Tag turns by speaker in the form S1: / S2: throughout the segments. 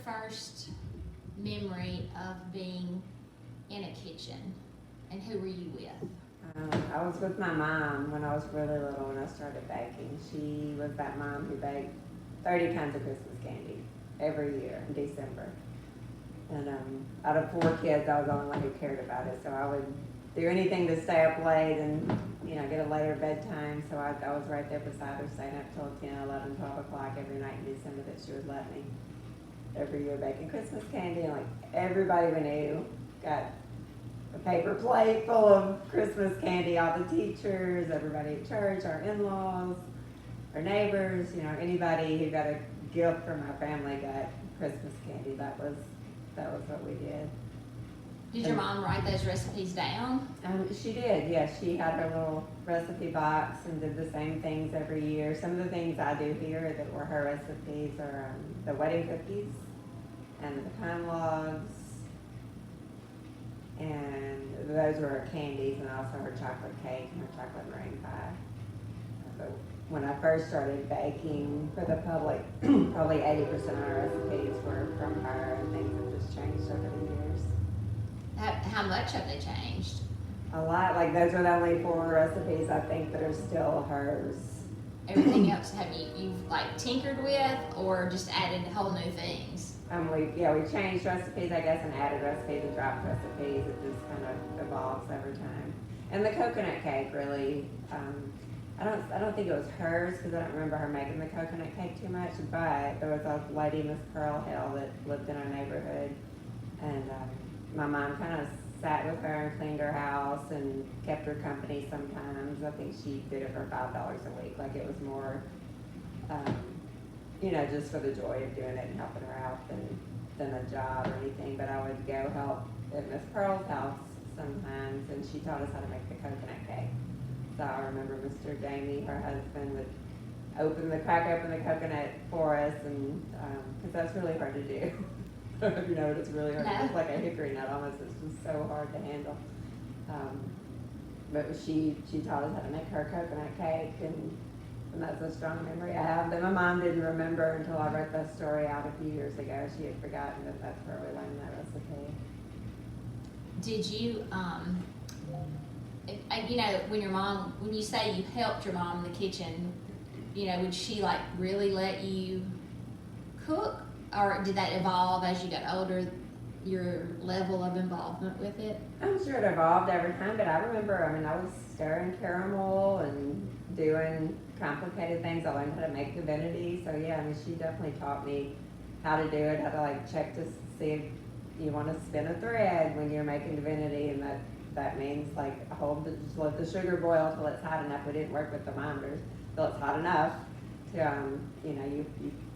S1: first memory of being in a kitchen, and who were you with?
S2: I was with my mom when I was really little when I started baking. She was that mom who baked 30 kinds of Christmas candy every year in December. And out of 4 kids, I was the only one who cared about it. So I would do anything to stay up late and, get a later bedtime. So I was right there beside her, staying up till 10, 11, 12 o'clock every night in December that she would let me. Every year baking Christmas candy, and like everybody we knew got a paper plate full of Christmas candy. All the teachers, everybody at church, our in-laws, our neighbors, anybody who got a gift from our family got Christmas candy. That was what we did.
S1: Did your mom write those recipes down?
S2: She did, yes. She had her little recipe box and did the same things every year. Some of the things I do here that were her recipes are the wedding cookies and the pecan logs, and those were her candies, and also her chocolate cake and her chocolate meringue pie. So when I first started baking for the public, probably 80% of our recipes were from her, and things have just changed over the years.
S1: How much have they changed?
S2: A lot. Like those are the only 4 recipes I think that are still hers.
S1: Everything else have you've like tinkered with, or just added whole new things?
S2: We changed recipes, I guess, and added recipes and dropped recipes. It just kind of evolves over time. And the coconut cake really, I don't think it was hers because I don't remember her making the coconut cake too much. But there was a lady, Miss Pearl Hill, that lived in our neighborhood, and my mom kind of sat with her and cleaned her house and kept her company sometimes. I think she did it for $5 a week. Like it was more, just for the joy of doing it and helping her out than a job or anything. But I would go help at Miss Pearl's house sometimes, and she taught us how to make the coconut cake. So I remember Mr. Jamie, her husband, would crack open the coconut for us, and because that's really hard to do. It's really hard.
S1: No.
S2: It's like a hickory nut almost. It's just so hard to handle. But she taught us how to make her coconut cake, and that's a strong memory I have that my mom didn't remember until I wrote that story out a few years ago. She had forgotten that that's where we learned that recipe.
S1: Did you, when you say you helped your mom in the kitchen, would she like really let you cook? Or did that evolve as you got older, your level of involvement with it?
S2: I'm sure it evolved over time, but I remember, I was stirring caramel and doing complicated things. I learned how to make divinity. So yeah, she definitely taught me how to do it, how to check to see if you want to spin a thread when you're making divinity, and that means just let the sugar boil till it's hot enough. We didn't work with thermometers till it's hot enough to, you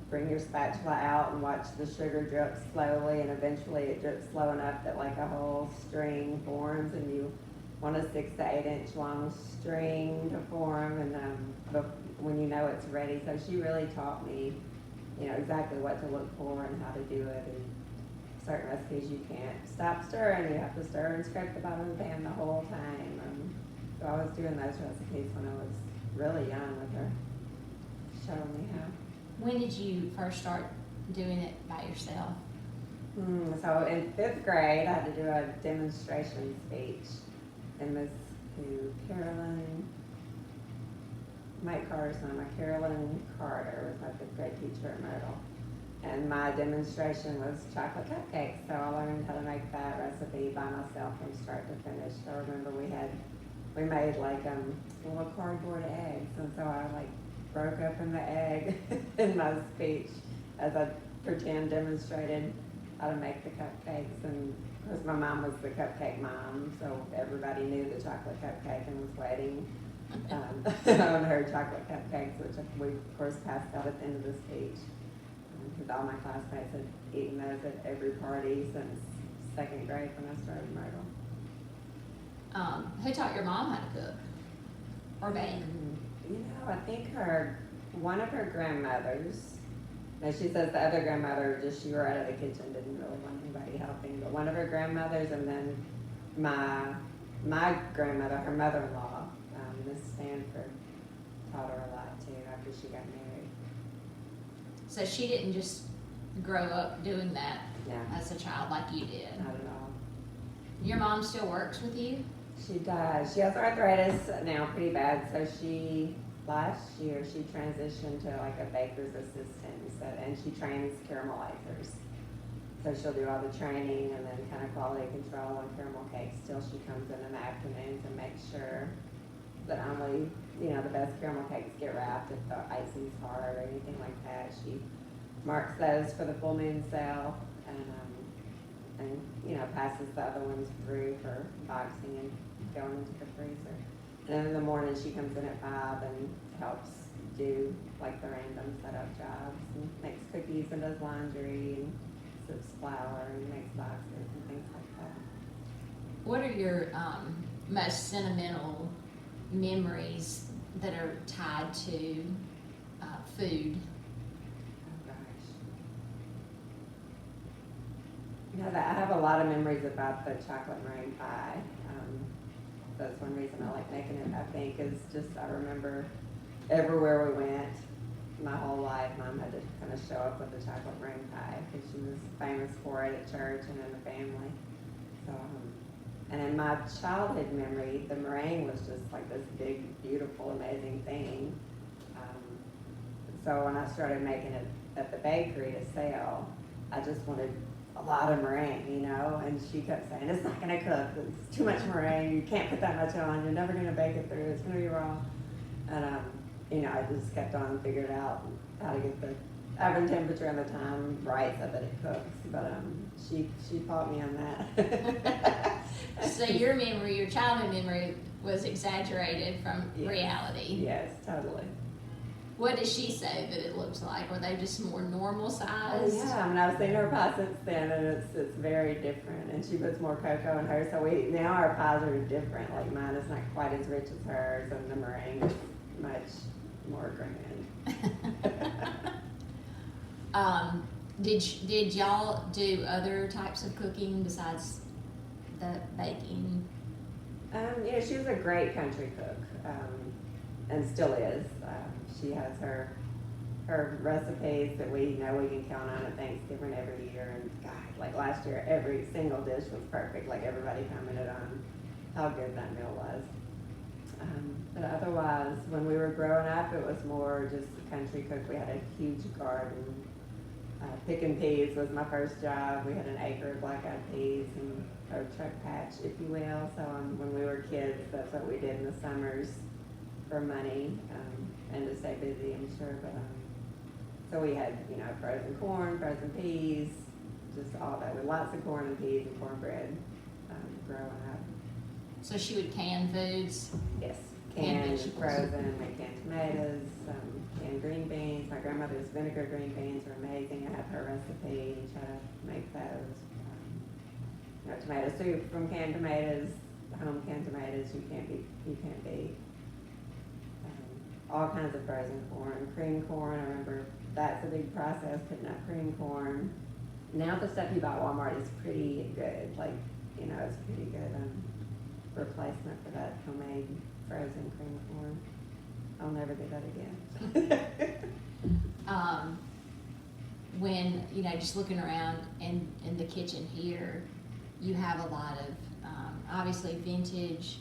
S2: bring your spatula out and watch the sugar drip slowly, and eventually it drips slow enough that a whole string forms, and you want a 6 to 8 inch long string to form, and when it's ready. So she really taught me, exactly what to look for and how to do it. And certain recipes you can't stop stirring; you have to stir and scrape the bottom of the pan the whole time. So I was doing those recipes when I was really young with her, showing me how.
S1: When did you first start doing it by yourself?
S2: So in 5th grade, I had to do a demonstration speech, and Mike Carter's mama, Carolyn Carter, was my 5th grade teacher at Myrtle. And my demonstration was chocolate cupcakes, so I learned how to make that recipe by myself from start to finish. So I remember we made little cardboard eggs, and so I broke open the egg in my speech as I demonstrated how to make the cupcakes. And of course my mom was the cupcake mom, so everybody knew the chocolate cupcake and was waiting on her chocolate cupcakes, which we of course passed out at the end of the speech. Because all my classmates had eaten those at every party since 2nd grade when I started Myrtle.
S1: Who taught your mom how to cook or bake?
S2: I think one of her grandmothers, now she says the other grandmother she were out of the kitchen, didn't really want anybody helping, but one of her grandmothers, and then my grandmother, her mother-in-law, Miss Stanford, taught her a lot too after she got married.
S1: So she didn't just grow up doing that
S2: Yeah,
S1: as a child like you did.
S2: not at all.
S1: Your mom still works with you?
S2: She does. She has arthritis now pretty bad, so last year, she transitioned to like a baker's assistant, and she trains caramelizers. So she'll do all the training and then kind of quality control on caramel cakes till she comes in the afternoons and makes sure that only, the best caramel cakes get wrapped if the icing's hard or anything like that. She marks those for the full moon sale and passes the other ones through for boxing and going into the freezer. And then in the morning, she comes in at 5 and helps do like the random setup jobs and makes cookies and does laundry and sips flour and makes boxes and things like that.
S1: What are your most sentimental memories that are tied to food?
S2: Oh gosh. I have a lot of memories about the chocolate meringue pie. That's one reason I like making it, I think, is just I remember everywhere we went, my whole life, Mom had to kind of show up with the chocolate meringue pie because she was famous for it at church and in the family. So, and in my childhood memory, the meringue was just like this big, beautiful, amazing thing. So when I started making it at the bakery to sell, I just wanted a lot of meringue, and she kept saying, it's not gonna cook, it's too much meringue, you can't put that much on, you're never gonna bake it through, it's gonna be raw. And, I just kept on and figured out how to get the oven temperature and the time right so that it cooks, but she taught me on that.
S1: So your childhood memory was exaggerated from
S2: Yes.
S1: reality.
S2: Yes, totally.
S1: What did she say that it looked like? Were they just more normal size?
S2: Yeah, I was seeing her pie since then, and it's very different. And she puts more cocoa in hers, so now our pies are different. Like mine is not quite as rich as hers, and the meringue is much more grand.
S1: Did y'all do other types of cooking besides the baking?
S2: She was a great country cook, and still is. She has her recipes that we know we can count on at Thanksgiving every year. And God, like last year, every single dish was perfect. Like everybody commented on how good that meal was. But otherwise, when we were growing up, it was more just a country cook. We had a huge garden. Picking peas was my first job. We had an acre of black-eyed peas and a truck patch, if you will. So when we were kids, that's what we did in the summers for money and to stay busy, I'm sure. But so we had, frozen corn, frozen peas, just all that with lots of corn and peas and cornbread growing up.
S1: So she would can foods?
S2: Yes,
S1: Canned
S2: canned,
S1: vegetables.
S2: frozen, like canned tomatoes, canned green beans. My grandmother's vinegar green beans are amazing. I have her recipe, try to make those. Tomato soup from canned tomatoes, home canned tomatoes. You can't beat. All kinds of frozen corn, cream corn. I remember that's a big process, putting up cream corn. Now the stuff you buy at Walmart is pretty good. Like, it's pretty good replacement for that homemade frozen cream corn. I'll never do that again.
S1: When, just looking around in the kitchen here, you have a lot of, obviously vintage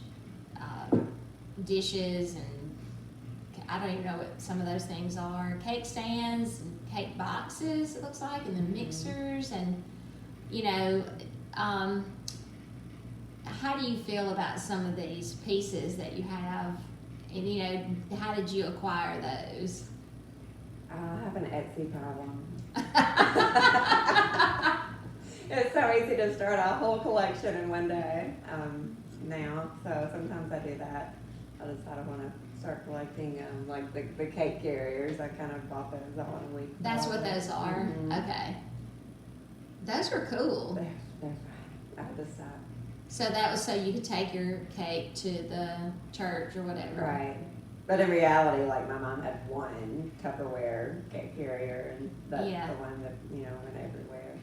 S1: dishes, and I don't even know what some of those things are. Cake stands, and cake boxes, it looks like, and then mixers, and, how do you feel about some of these pieces that you have? And, how did you acquire those?
S2: I have an Etsy problem. It's so easy to start a whole collection in one day now, so sometimes I do that. I decide I want to start collecting like the cake carriers. I kind of bought those all in a week.
S1: That's what those are?
S2: Mhm.
S1: Okay. Those are cool.
S2: They're fine. I just
S1: So that was so you could take your cake to the church or whatever.
S2: right. But in reality, like my mom had one Tupperware cake carrier, and that's
S1: Yeah.
S2: the one that went everywhere.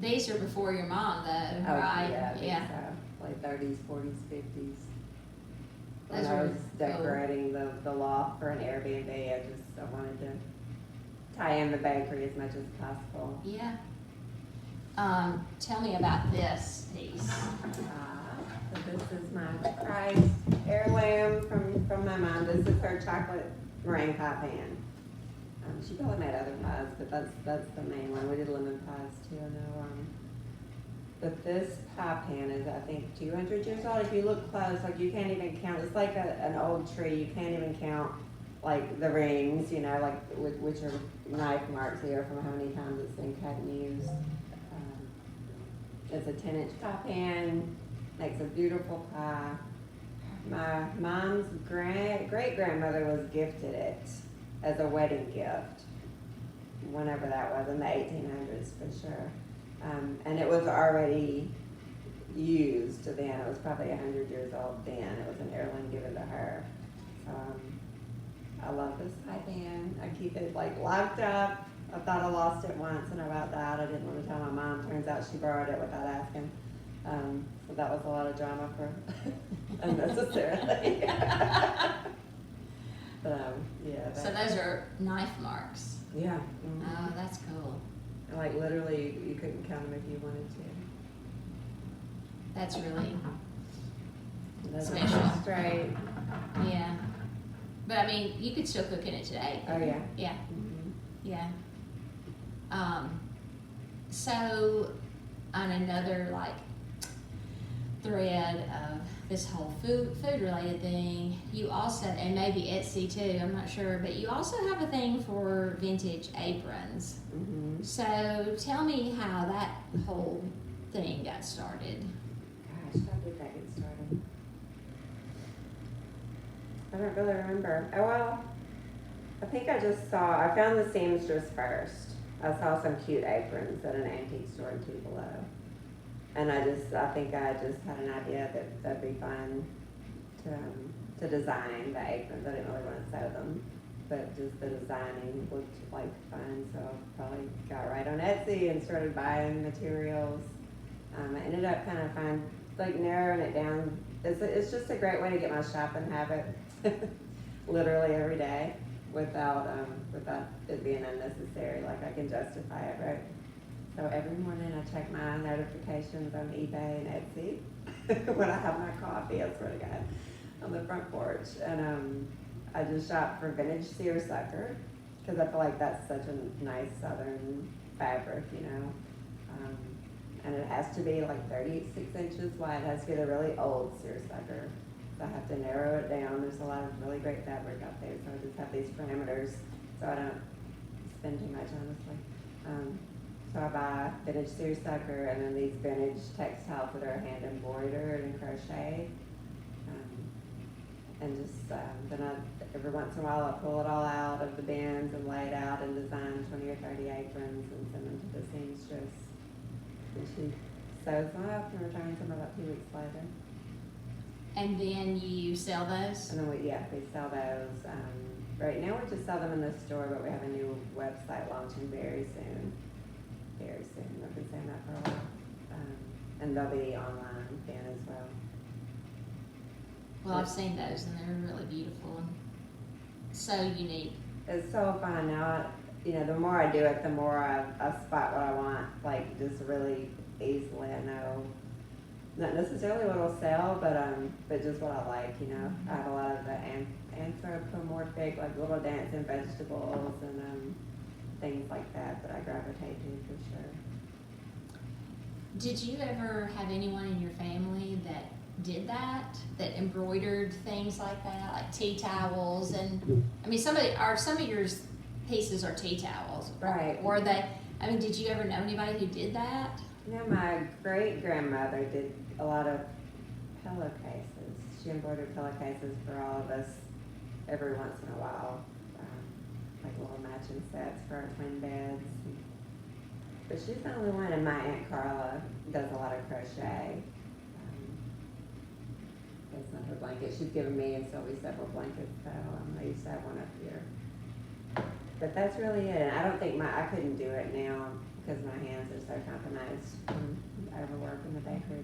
S1: These are before your mom, though,
S2: Oh,
S1: right?
S2: yeah, I think so. Like 30s, 40s, 50s. When
S1: Those
S2: I
S1: are
S2: was decorating the loft for an Airbnb, I wanted to tie in the bakery as much as possible.
S1: Yeah. Tell me about this piece.
S2: So this is my prized heirloom from my mom. This is her chocolate meringue pie pan. She probably made other pies, but that's the main one. We did lemon pies too, I know. But this pie pan is, I think, 200 years old. If you look close, like you can't even count. It's like an old tree. You can't even count like the rings, you know, like which are knife marks here from how many times it's been cut and used. It's a 10-inch pie pan. Makes a beautiful pie. My mom's great-grandmother was gifted it as a wedding gift, whenever that was, in the 1800s for sure. And it was already used then. It was probably 100 years old then. It was an heirloom given to her. I love this pie pan. I keep it like locked up. I thought I lost it once and I about died. I didn't want to tell my mom. Turns out she borrowed it without asking. So that was a lot of drama for unnecessarily. But yeah.
S1: So those are knife marks.
S2: Yeah. Mm-hmm.
S1: Oh, that's cool.
S2: And like literally, you couldn't count them if you wanted to.
S1: That's really
S2: Those
S1: special.
S2: are straight.
S1: Yeah. But I mean, you could still cook in it today.
S2: Oh yeah.
S1: Yeah.
S2: Mm-hmm.
S1: Yeah. So on another like thread of this whole food related thing, you also, and maybe Etsy too, I'm not sure, but you also have a thing for vintage aprons.
S2: Mm-hmm.
S1: So tell me how that whole thing got started.
S2: Gosh, how did that get started? I don't really remember. Oh well, I think I found the seamstress first. I saw some cute aprons at an antique store in Tupelo. And I think I just had an idea that that'd be fun to design the aprons. I didn't really want to sew them, but just the designing looked like fun. So I probably got right on Etsy and started buying materials. I ended up kind of narrowing it down. It's just a great way to get my shopping habit literally every day without it being unnecessary. Like I can justify it, right? So every morning I check my notifications on eBay and Etsy when I have my coffee, I swear to God, on the front porch. And I just shop for vintage seersucker because I feel like that's such a nice southern fabric, you know. And it has to be like 36 inches wide. It has to be the really old seersucker. So I have to narrow it down. There's a lot of really great fabric out there. So I just have these parameters so I don't spend too much, honestly. So I buy vintage seersucker and then these vintage textiles that are hand embroidered and crocheted. And just then every once in a while I pull it all out of the bins and lay it out and design 20 or 30 aprons and send them to the seamstress. And she sews them up and returns them about 2 weeks later.
S1: And then you sell those?
S2: And then we sell those. Right now we just sell them in the store, but we have a new website launching very soon. Very soon. I've been saying that for a while. And they'll be online then as well.
S1: Well, I've seen those and they're really beautiful and so unique.
S2: It's so fun now. The more I do it, the more I spot what I want, like just really easily. I know not necessarily what will sell, but just what I like. I have a lot of the anthropomorphic, like little dancing vegetables and things like that I gravitate to for sure.
S1: Did you ever have anyone in your family that did that embroidered things like that, like tea towels? And I mean, some of your pieces are tea towels,
S2: right?
S1: Or did you ever know anybody who did that?
S2: My great grandmother did a lot of pillowcases. She embroidered pillowcases for all of us every once in a while, like little matching sets for our twin beds. But she's the only one, and my Aunt Carla does a lot of crochet. That's not her blanket. She's given me and Sylvie several blankets, so I used to have one up here. But that's really it. And I don't think I couldn't do it now because my hands are so compromised from overwork in the bakery.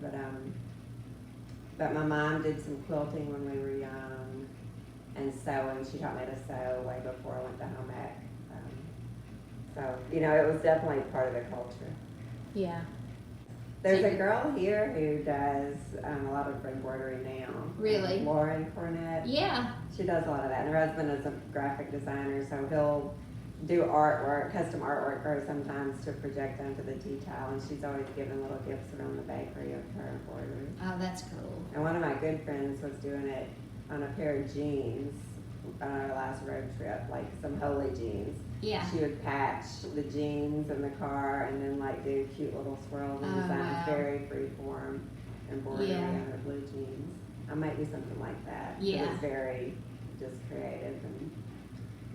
S2: But my mom did some quilting when we were young, and sewing. She taught me to sew way before I went to home ec. So, you know, it was definitely part of the culture.
S1: Yeah.
S2: There's a girl here who does a lot of embroidery now.
S1: Really?
S2: Lauren Cornett.
S1: Yeah.
S2: She does a lot of that. And her husband is a graphic designer, so he'll do artwork, custom artwork for her sometimes to project onto the tea towel. And she's always given little gifts around the bakery of her embroidery.
S1: Oh, that's cool.
S2: And one of my good friends was doing it on a pair of jeans on our last road trip, like some holy jeans.
S1: Yeah.
S2: She would patch the jeans in the car and then like do cute little swirls and
S1: Oh,
S2: designs,
S1: wow.
S2: very free form embroidery
S1: Yeah.
S2: on her blue jeans. I might do something like that.
S1: Yeah.
S2: It's very just creative and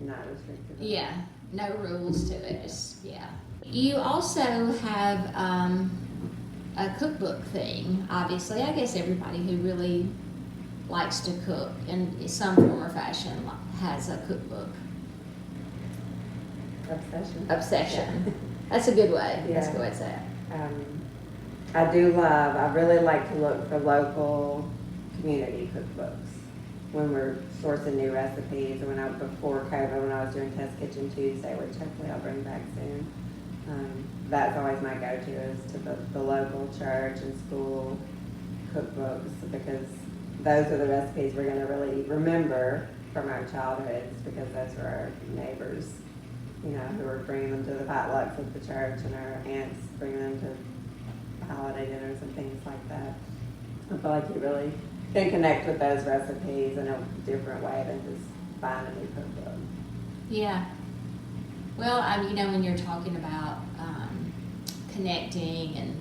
S2: not restrictive. at all.
S1: Yeah. No rules to it. Just, yeah. You also have a cookbook thing, obviously. I guess everybody who really likes to cook in some form or fashion has a cookbook. Obsession. That's a good way. That's a good way to say it.
S2: I really like to look for local community cookbooks when we're sourcing new recipes, or before COVID, when I was doing Test Kitchen Tuesday, which hopefully I'll bring back soon. That's always my go-to, is to the local church and school cookbooks, because those are the recipes we're going to really remember from our childhoods, because those are our neighbors, you know, who are bringing them to the potlucks at the church, and our aunts bringing them to holiday dinners and things like that. I feel like you really can connect with those recipes in a different way than just buying a new cookbook.
S1: Yeah. Well, you know, when you're talking about connecting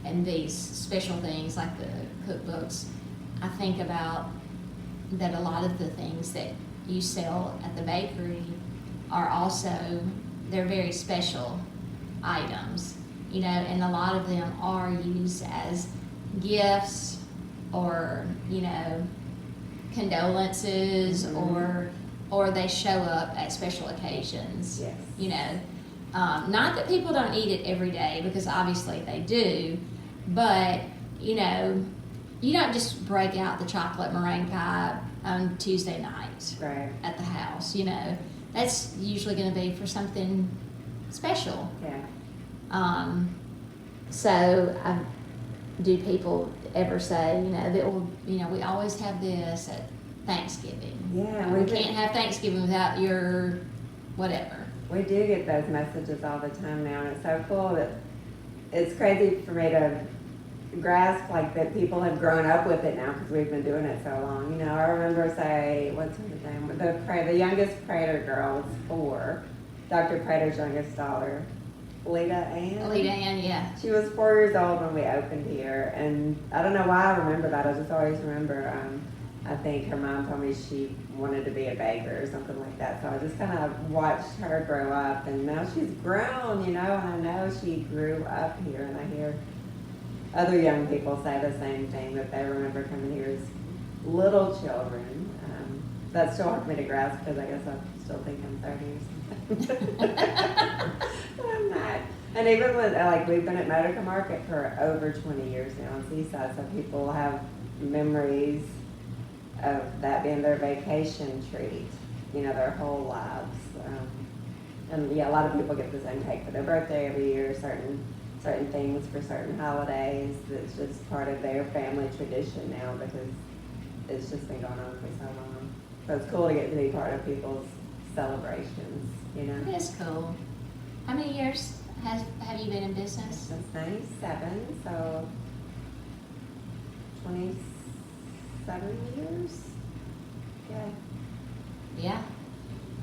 S1: and these special things like the cookbooks, I think about that a lot of the things that you sell at the bakery are also, they're very special items, you know, and a lot of them are used as gifts or, you know, condolences, or they show up at special occasions.
S2: Yes.
S1: You know, not that people don't eat it every day, because obviously they do, but, you know, you don't just break out the chocolate meringue pie on Tuesday night
S2: Right.
S1: at the house, you know. That's usually going to be for something special.
S2: Yeah.
S1: So do people ever say, you know, that, well, you know, we always have this at Thanksgiving.
S2: Yeah,
S1: We
S2: we've been-
S1: can't have Thanksgiving without your whatever.
S2: We do get those messages all the time now, and it's so cool that it's crazy for me to grasp like that people have grown up with it now, because we've been doing it so long. You know, I remember, say, what's her name? The youngest Prater girl was 4. Dr. Prater's youngest daughter, Lita Ann.
S1: Yeah.
S2: She was 4 years old when we opened here, and I don't know why I remember that. I just always remember. I think her mom told me she wanted to be a baker or something like that. So I just kind of watched her grow up, and now she's grown, you know, and I know she grew up here, and I hear other young people say the same thing, that they remember coming here as little children. That's still hard for me to grasp, because I guess I still think I'm 30 or something. But I'm not. And even with, like, we've been at Medica Market for over 20 years now in Seaside, so people have memories of that being their vacation treat, you know, their whole lives. And yeah, a lot of people get the same cake for their birthday every year, certain things for certain holidays. It's just part of their family tradition now, because it's just been going on for so long. So it's cool to get to be part of people's celebrations, you know.
S1: It is cool. How many years have you been in business?
S2: Since 97, so 27 years. Yeah.
S1: Yeah.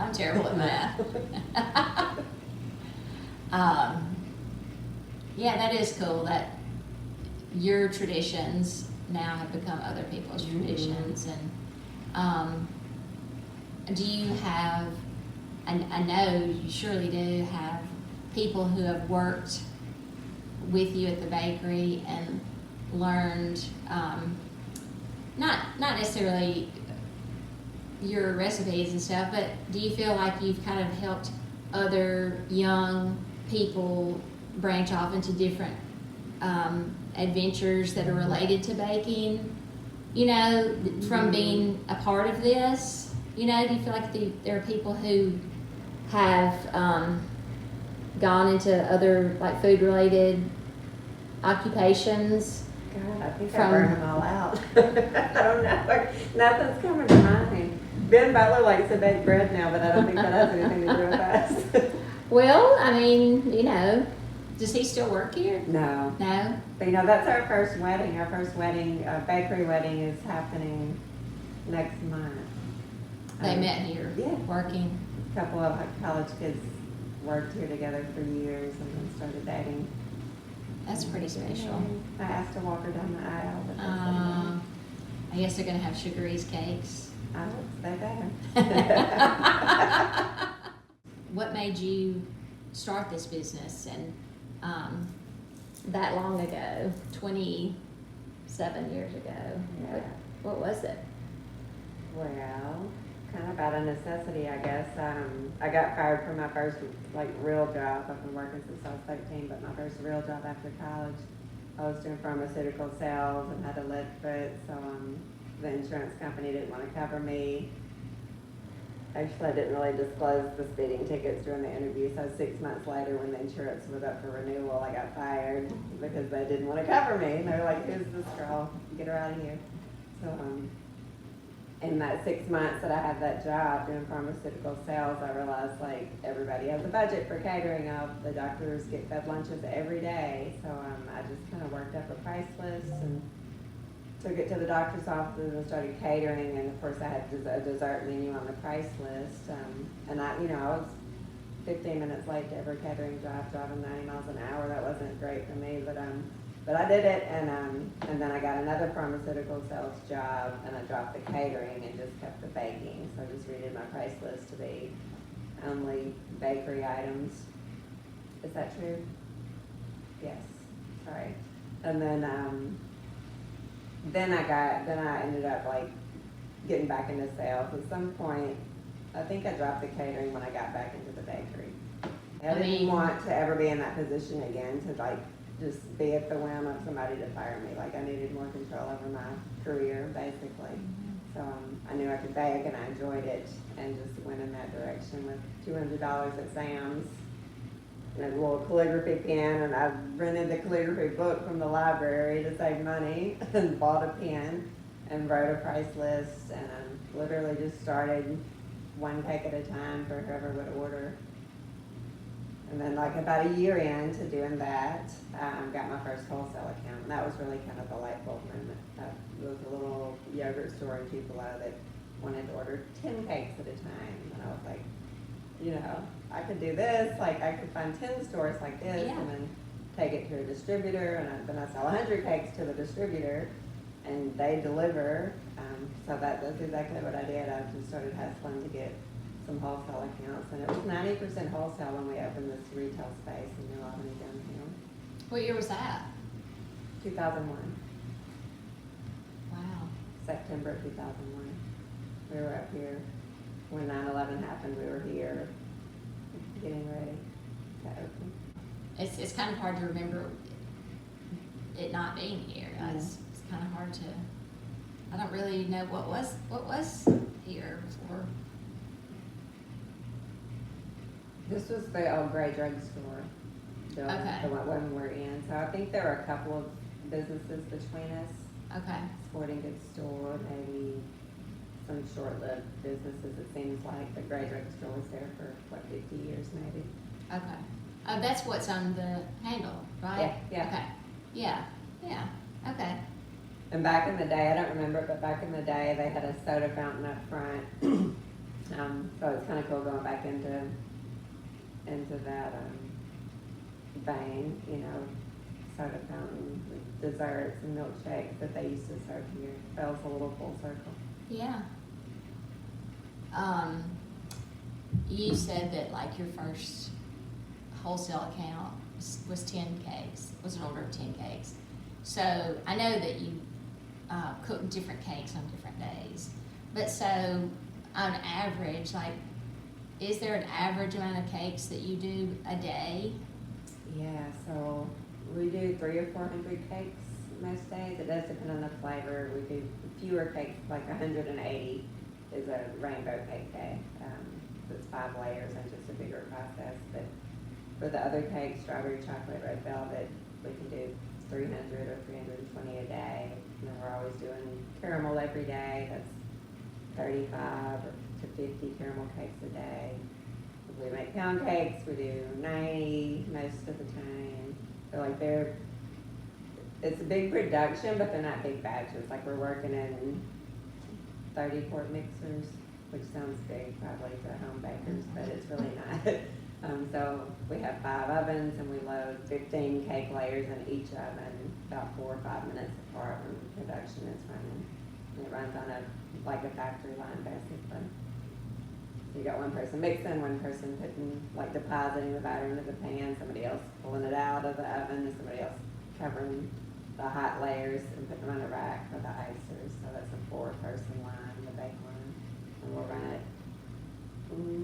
S1: I'm terrible at math. Yeah, that is cool that your traditions now have become other people's traditions. And do you have, I know you surely do have people who have worked with you at the bakery and learned, not necessarily your recipes and stuff, but do you feel like you've kind of helped other young people branch off into different adventures that are related to baking, you know, from being a part of this? You know, do you feel like there are people who have gone into other like food related occupations?
S2: God, I think I
S1: From-
S2: burned them all out. I don't know. Nothing's coming to mind. Ben Butler likes to bake bread now, but I don't think that has anything to do with us.
S1: Well, I mean, does he still work here?
S2: No.
S1: No?
S2: But that's our first wedding. Our first wedding, bakery wedding is happening next month.
S1: They met here,
S2: Yeah.
S1: working.
S2: A couple of college kids worked here together for years and then started dating.
S1: That's pretty special.
S2: I asked to walk her down the aisle, but they said
S1: Um, I guess they're gonna have Sugaree's cakes.
S2: no. I would say better.
S1: What made you start this business and that long ago, 27 years ago?
S2: Yeah.
S1: What was it?
S2: Well, kind of out of necessity, I guess. I got fired from my first real job. I've been working since I was 13, but my first real job after college, I was doing pharmaceutical sales and had a lead foot, so the insurance company didn't want to cover me. Actually, I didn't really disclose the speeding tickets during the interview, so 6 months later when the insurance was up for renewal, I got fired because they didn't want to cover me. And they were like, who's this girl? Get her out of here. So in that 6 months that I had that job doing pharmaceutical sales, I realized everybody has a budget for catering. The doctors get fed lunches every day. So I just kind of worked up a price list and took it to the doctor's office and started catering. And of course I had a dessert menu on the price list. And I was 15 minutes late to every catering job, driving 90 miles an hour. That wasn't great for me, but I did it, and then I got another pharmaceutical sales job, and I dropped the catering and just kept the baking. So I just redid my price list to be only bakery items. Is that true? Yes. Sorry. And then I ended up getting back into sales. At some point, I think I dropped the catering when I got back into the bakery. I didn't want to ever be in that position again to just be at the whim of somebody to fire me. I needed more control over my career, basically. So I knew I could bake, and I enjoyed it, and just went in that direction with $200 at Sam's and a little calligraphy pen. And I rented the calligraphy book from the library to save money and bought a pen and wrote a price list, and literally just started one cake at a time for whoever would order. And then about a year into doing that, got my first wholesale account. And that was really kind of the light bulb moment. There was a little yogurt store in Tupelo that wanted to order 10 cakes at a time. And I was like, I could do this. I could find 10 stores like this,
S1: Yeah.
S2: and then take it to a distributor. And then I sell 100 cakes to the distributor, and they deliver. So that's exactly what I did. I just started hustling to get some wholesale accounts, and it was 90% wholesale when we opened this retail space in New Albany downtown.
S1: What year was that?
S2: 2001,
S1: Wow.
S2: September of 2001. We were up here when 9/11 happened. We were here getting ready to open.
S1: It's kind of hard to remember it not being here.
S2: Yeah.
S1: It's kind of hard to. I don't really know what was here before.
S2: This was the old gray drugstore, the one we're in. So I think there were a couple of businesses between us.
S1: Okay.
S2: Sporting goods store, maybe some short-lived businesses. It seems like the gray drugstore was there for 50 years maybe.
S1: Okay. That's what's on the handle, right?
S2: Yeah.
S1: Okay. Yeah. Okay.
S2: And back in the day, I don't remember, but back in the day, they had a soda fountain up front. So it's kind of cool going back into that vein, soda fountain, with desserts and milkshakes that they used to serve here. That was a little full circle.
S1: Yeah. You said that your first wholesale account was 10 cakes, was an order of 10 cakes. So I know that you cook different cakes on different days. But so on average, is there an average amount of cakes that you do a day?
S2: Yeah, so we do 300 or 400 cakes most days. It does depend on the flavor. We do fewer cakes, 180 is a rainbow cake day. It's 5 layers and just a bigger process. But For the other cakes, strawberry, chocolate, red velvet, we can do 300 or 320 a day. And then we're always doing caramel every day. That's 35 to 50 caramel cakes a day. If we make pound cakes, we do 90 most of the time. So like it's a big production, but they're not big batches. Like we're working in 30 quart mixers, which sounds big probably to home bakers, but it's really not. So we have 5 ovens and we load 15 cake layers in each oven about 4 or 5 minutes apart when production is running. And it runs on like a factory line basically. So you got one person mixing, one person putting, like depositing the batter into the pan, somebody else pulling it out of the oven, and somebody else covering the hot layers and putting them on a rack for the icers. So that's a 4-person line, the bake line. And we'll run it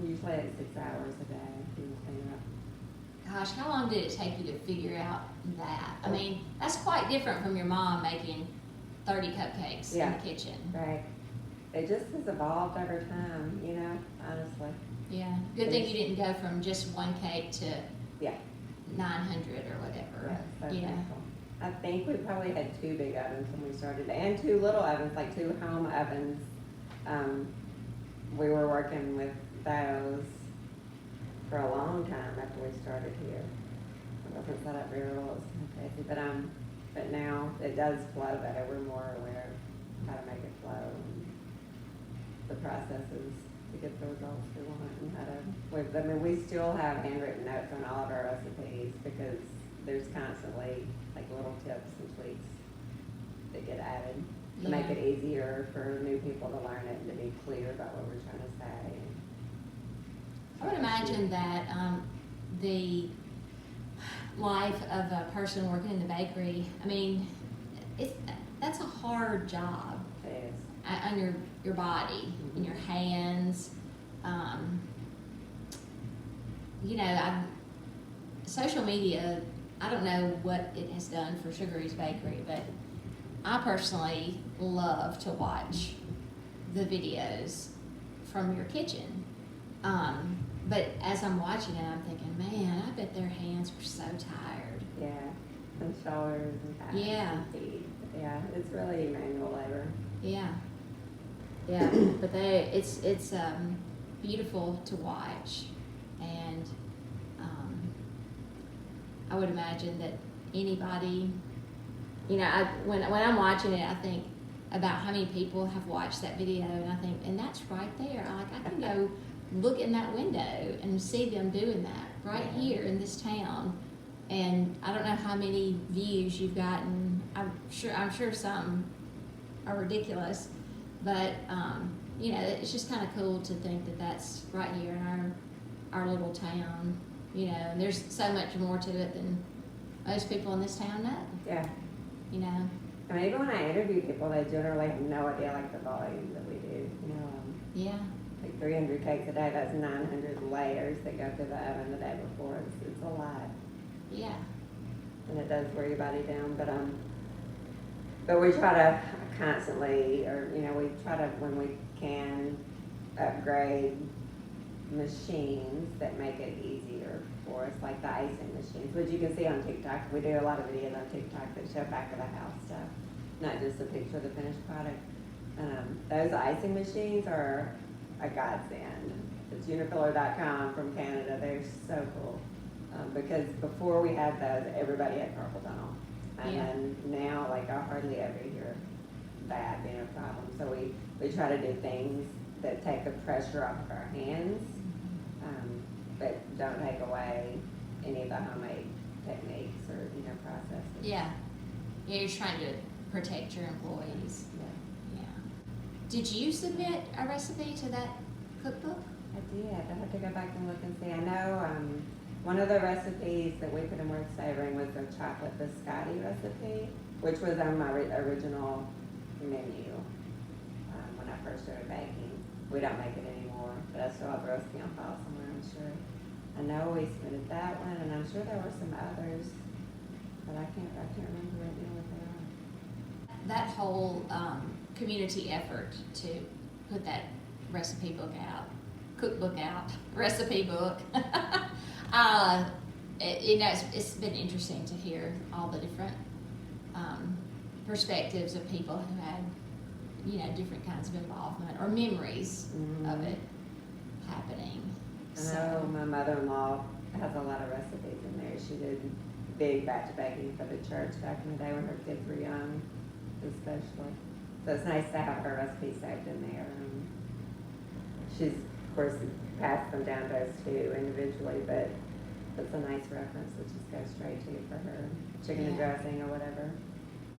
S2: usually at 6 hours a day. Clean up.
S1: Gosh, how long did it take you to figure out that? I mean, that's quite different from your mom making 30 cupcakes in the kitchen.
S2: Right. It just has evolved over time, you know, honestly.
S1: Yeah. Good thing you didn't go from just one cake to
S2: Yeah.
S1: 900 or whatever.
S2: Yeah, so
S1: You know.
S2: thankful. I think we probably had 2 big ovens when we started, and 2 little ovens, like 2 home ovens. We were working with those for a long time after we started here. It wasn't set up very well, it was kind of crazy, but now it does flow better. We're more aware of how to make it flow and the processes to get the results we want and how to, I mean, we still have handwritten notes on all of our recipes because there's constantly like little tips and tweaks that get added to make it easier for new people to learn it and to be clear about what we're trying to say.
S1: I would imagine that the life of a person working in the bakery, I mean, that's a hard job.
S2: It is.
S1: On your body, in your hands. You know, social media, I don't know what it has done for Sugaree's Bakery, but I personally love to watch the videos from your kitchen. But as I'm watching it, I'm thinking, man, I bet their hands were so tired.
S2: Yeah, and shoulders and backs and feet. Yeah, it's really manual labor.
S1: Yeah. Yeah, but it's beautiful to watch, and I would imagine that anybody, you know, when I'm watching it, I think about how many people have watched that video, and I think, and that's right there. I can go look in that window and see them doing that right here in this town, and I don't know how many views you've gotten. I'm sure some are ridiculous. But, you know, it's just kind of cool to think that that's right here in our little town, you know, and there's so much more to it than most people in this town know.
S2: Yeah.
S1: You know?
S2: I mean, even when I interview people, they generally have no idea, like, the volume that we do, you know.
S1: Yeah.
S2: Like 300 cakes a day, that's 900 layers that go through the oven the day before. It's a lot.
S1: Yeah.
S2: And it does wear your body down, but we try to constantly, or, you know, we try to, when we can, upgrade machines that make it easier for us, like the icing machines, which you can see on TikTok. We do a lot of videos on TikTok that show back of the house stuff, not just a picture of the finished product. Those icing machines are a godsend. It's unifiller.com from Canada. They're so cool. Because before we had those, everybody had carpal tunnel. And then now, like, I hardly ever hear that being a problem. So we try to do things that take the pressure off of our hands, but don't take away any of the homemade techniques or, you know, processes.
S1: Yeah. Yeah, you're trying to protect your employees.
S2: Yeah.
S1: Yeah. Did you submit a recipe to that cookbook?
S2: I did. I have to go back and look and see. I know one of the recipes that we put in Worth Savoring was the chocolate biscotti recipe, which was on my original menu when I first started baking. We don't make it anymore, but I still have the recipe on file somewhere, I'm sure. I know we submitted that one, and I'm sure there were some others, but I can't remember right now what they are.
S1: That whole community effort to put that recipe book out, cookbook out, recipe book. it's been interesting to hear all the different perspectives of people who had, you know, different kinds of involvement or memories of it happening.
S2: I know my mother-in-law has a lot of recipes in there. She did big batch baking for the church back in the day when her kids were young, especially. So it's nice to have her recipes saved in there. She's, of course, passed them down to us too individually, but it's a nice reference that just goes straight to for her chicken and dressing or whatever.